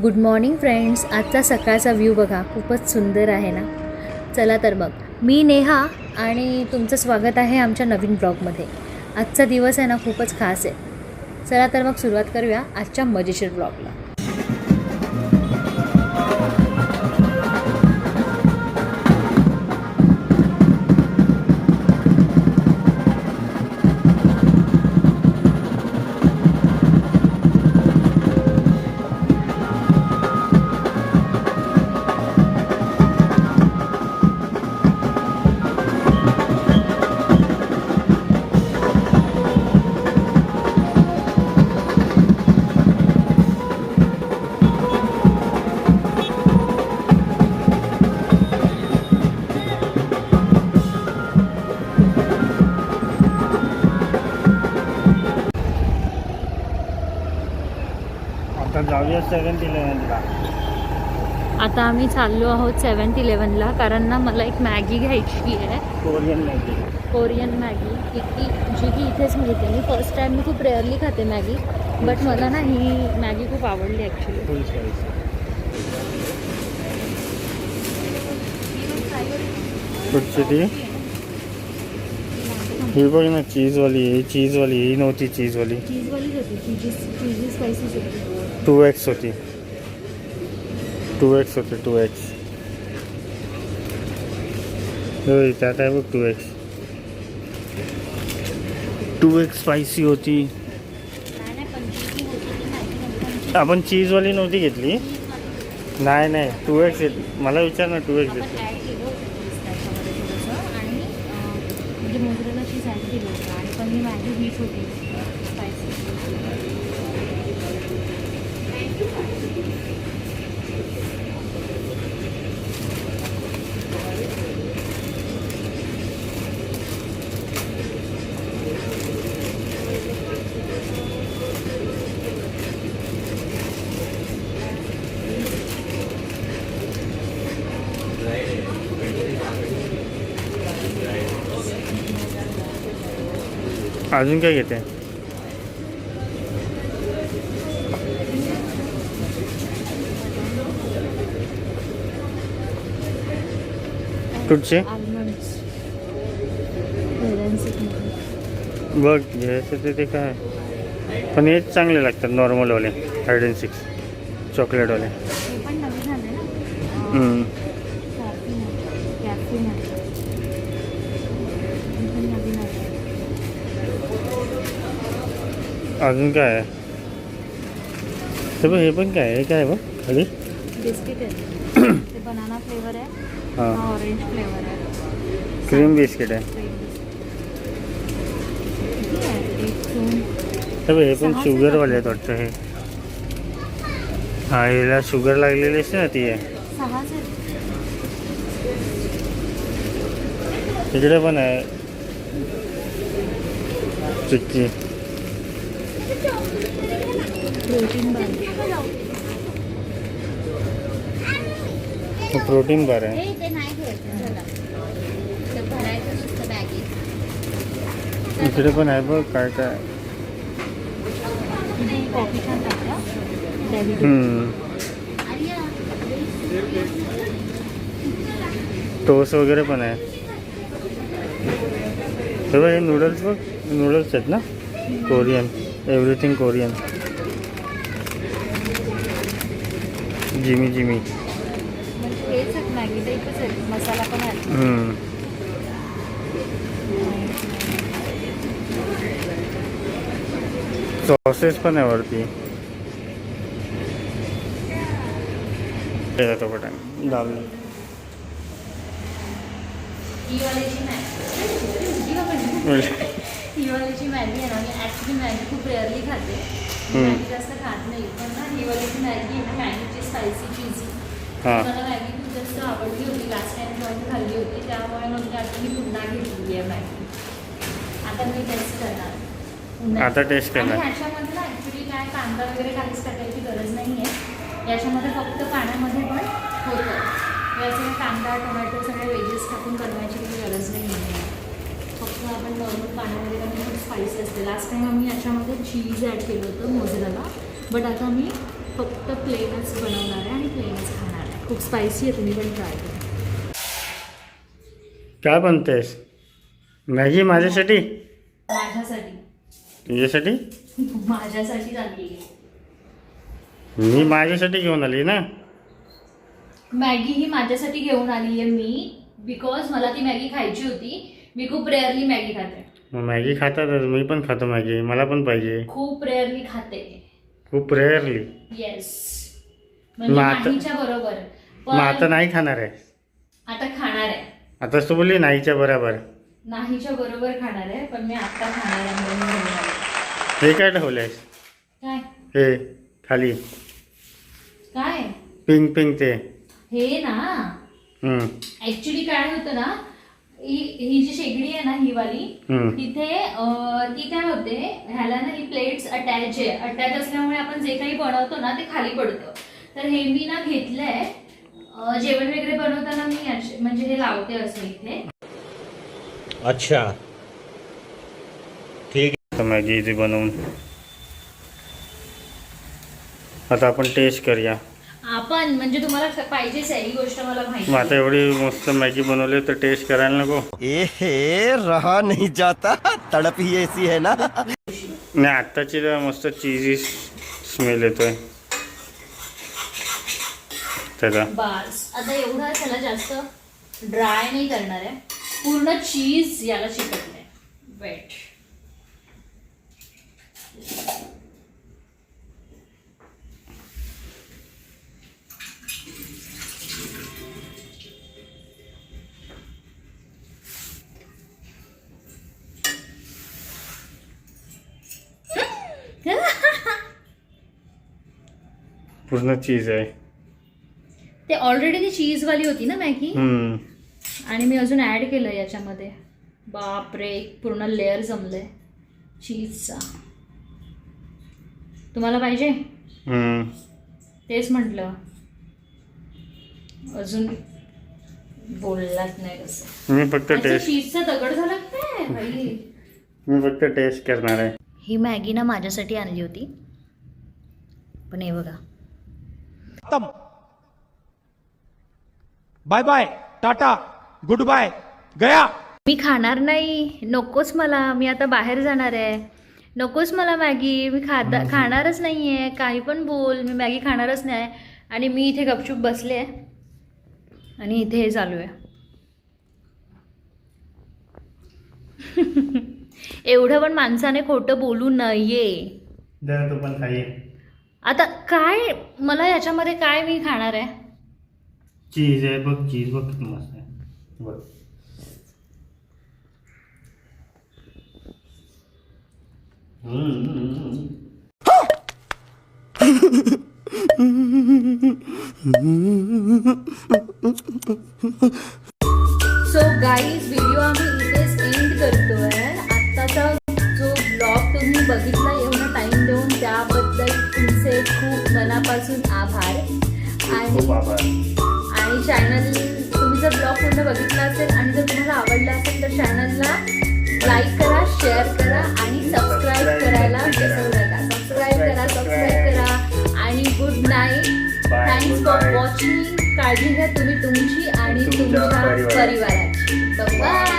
Good morning friends. आजचा सकाळचा view बघा, खूपच सुंदर आहे ना. चला तर मग मी नेहा आणि तुमचं स्वागत आहे आमच्या नवीन ब्लॉगमध्ये. आजचा दिवस आहे ना खूपच खास आहे. चला तर मग सुरुवात करूया आजच्या मजेशीर ब्लॉगला. आता जाऊया 7-11ला. आता आम्ही चाललो आहोत 7-11ला, कारण ना मला एक मॅगी घ्यायची आहे. Korean Maggi. कोरियन मॅगी जी की इथेच मिळते. मी फर्स्ट टाईम मी खूप रेअरली खाते मॅगी, बट मला ना ही मॅगी खूप आवडली ॲक्च्युली. फुल स्पाइस. कुठची ती? ही बघ ना, चीजवाली. ही चीजवाली, ही नव्हती चीजवाली. चीजवालीच होती. चीजी स्पायसीच होती. 2x होती. 2x होती. 2x. होय, त्यात आहे बघ 2x. 2x स्पायसी होती. आपण चीजवाली नव्हती घेतली. नाही 2x येत. मला विचार ना, 2x येते. आणि म्हणजे मोजरेला चीज ॲड केली होती आणि पण ही मॅगी हीच होती स्पायसी. अजून काय घेते? कुठचे आल्मंड्स बघ घ्यायचं ते काय. पण हेच चांगले लागतात नॉर्मलवाले. 106 चॉकलेटवाले. हे पण नवीन आले ना. कॅफे नवीन आले. अजून काय आहे? ते बघ, हे पण काय आहे? काय बघ खाली बिस्किट आहे. ते बनाना फ्लेवर आहे. हां, ऑरेंज फ्लेवर आहे. क्रीम बिस्किट आहे. हे बघ, हे पण शुगरवाले आहेत वाटतं. हे हा, हिला शुगर लागलेली असते ना, ती आहे. 6 तिकडे पण आहे chikki. Protein bar protein bar आहे. इकडे पण आहे बघ काय काय. कॉफी छान लागतं. टोस्ट वगैरे पण आहे. हे बघ, हे नूडल्स बघ. नूडल्स आहेत ना, कोरियन. Everything Korean. जिमी म्हणजे हेच आहेत मॅगी टाईपच आहेत. मसाला पण आहे. सॉसेस पण आहे वरती. जातो पटांग दाल. ही वालीची मॅगी आहे ना, मी ॲक्च्युली मॅगी खूप रेअरली खाते. मॅगी जास्त खात नाही, पण ना ही वालीची मॅगी आहे ना, मॅगीची स्पायसी चीजी. मला मॅगी खूप जास्त आवडली होती. लास्ट टाइम जेव्हा खाल्ली होती, त्यामुळे मग आता मी पुन्हा घेतली आहे मॅगी. आता मी टेस्ट करणार. आता टेस्ट करणार. ह्याच्यामध्ये ना ॲक्च्युली काय कांदा वगैरे काहीच टाकायची गरज नाही आहे. याच्यामध्ये फक्त पाण्यामध्ये पण होतं. याचे कांदा टोमॅटो सगळे वेजेस टाकून बनवायची काही गरज नाही आहे. फक्त आपण नॉर्मल पाण्यामध्ये पण खूप स्पायसी असते. लास्ट टाइम आम्ही याच्यामध्ये चीज ॲड केलं होतं मोझरेला, बट आता मी फक्त प्लेनच बनवणार आहे आणि प्लेनच खाणार आहे. खूप स्पायसी आहे, तुम्ही पण ट्राय करा. काय बनतेस? मॅगी माझ्यासाठी? माझ्यासाठी. तुझ्यासाठी? माझ्यासाठी झाली. मी माझ्यासाठी घेऊन आली ना. मॅगी ही माझ्यासाठी घेऊन आली आहे मी, बिकॉज मला ती मॅगी खायची होती. मी खूप रेअरली मॅगी खाते. मॅगी खातातच, मी पण खातो मॅगी, मला पण पाहिजे. खूप रेअरली खाते. खूप रेअरली. येस, म्हणजे नाहीच्या बरोबर. मग आता नाही खाणार आहे? आता खाणार आहे. आताच तू बोलली नाहीच्या बरोबर. नाहीच्या बरोबर खाणार आहे, पण मी आता खाणार आहे म्हणून घेऊन आले. हे काय ठेवलंयस? काय हे खाली काय पिंक पिंक ते? हे ना ऍक्च्युली काय होतं ना, ही जी शेगडी आहे ना, ही वाली, तिथे ती काय होते, ह्याला ना ही प्लेट्स अटॅच असल्यामुळे आपण जे काही बनवतो ना ते खाली पडतं. तर हे मी ना घेतलंय, जेवण वगैरे बनवताना मी म्हणजे हे लावते असं इथे. अच्छा ठीक आहे. मॅगी इथे बनवून आता आपण टेस्ट करूया. आपण म्हणजे तुम्हाला पाहिजेच आहे ही गोष्ट, मला माहिती. मग आता एवढी मस्त मॅगी बनवली तर टेस्ट करायला नको? ए रहा नहीं जाता, तड़प ही ऐसी है ना. नाही, आत्ताची तर मस्त चीजी स्मेल येतोय त्याचा. बस आता एवढं त्याला जास्त ड्राय नाही करणार आहे, पूर्ण चीज याला चिकटलंय. वेट, पूर्ण चीज आहे. ते ऑलरेडी ती चीज वाली होती ना मॅगी, आणि मी अजून ऍड केलं याच्यामध्ये. बापरे, पूर्ण लेअर जमले चीजचा. तुम्हाला पाहिजे? तेच म्हटलं, अजून बोललात नाही कसं. मी फक्त टेस्ट, चीजचा दगड झाला काय भाई. मी फक्त टेस्ट करणार आहे. ही मॅगी ना माझ्यासाठी आणली होती, पण हे बघा. बाय बाय, टाटा, गुड बाय, गया. मी खाणार नाही, नकोच मला. मी आता बाहेर जाणार आहे, नकोच मला मॅगी. मी खाणारच नाही आहे. काही पण बोल, मी मॅगी खाणारच नाही. आणि मी इथे गपचूप बसले आणि इथे हे चालू आहे. एवढं पण माणसाने खोटं बोलू नये. तू पण खाई. आता काय, मला याच्यामध्ये काय मी खाणार आहे? चीज आहे बघ, चीज बघ किती मस्त आहे बघ. सो गाईज, व्हिडिओ आम्ही इथेच एंड करतोय. आत्ताचा जो ब्लॉग तुम्ही बघितला, एवढा टाइम देऊन त्याबद्दल तुमचे खूप मनापासून आभार. आणि चॅनल, तुम्ही जर ब्लॉग पूर्ण बघितला असेल आणि जर तुम्हाला आवडला असेल तर चॅनलला लाईक करा, शेअर करा आणि सबस्क्राईब करायला विसरू नका. सबस्क्राईब करा आणि good night. Thanks for watching. काळजी घ्या तुम्ही तुमची आणि तुमच्या परिवाराची. बाय.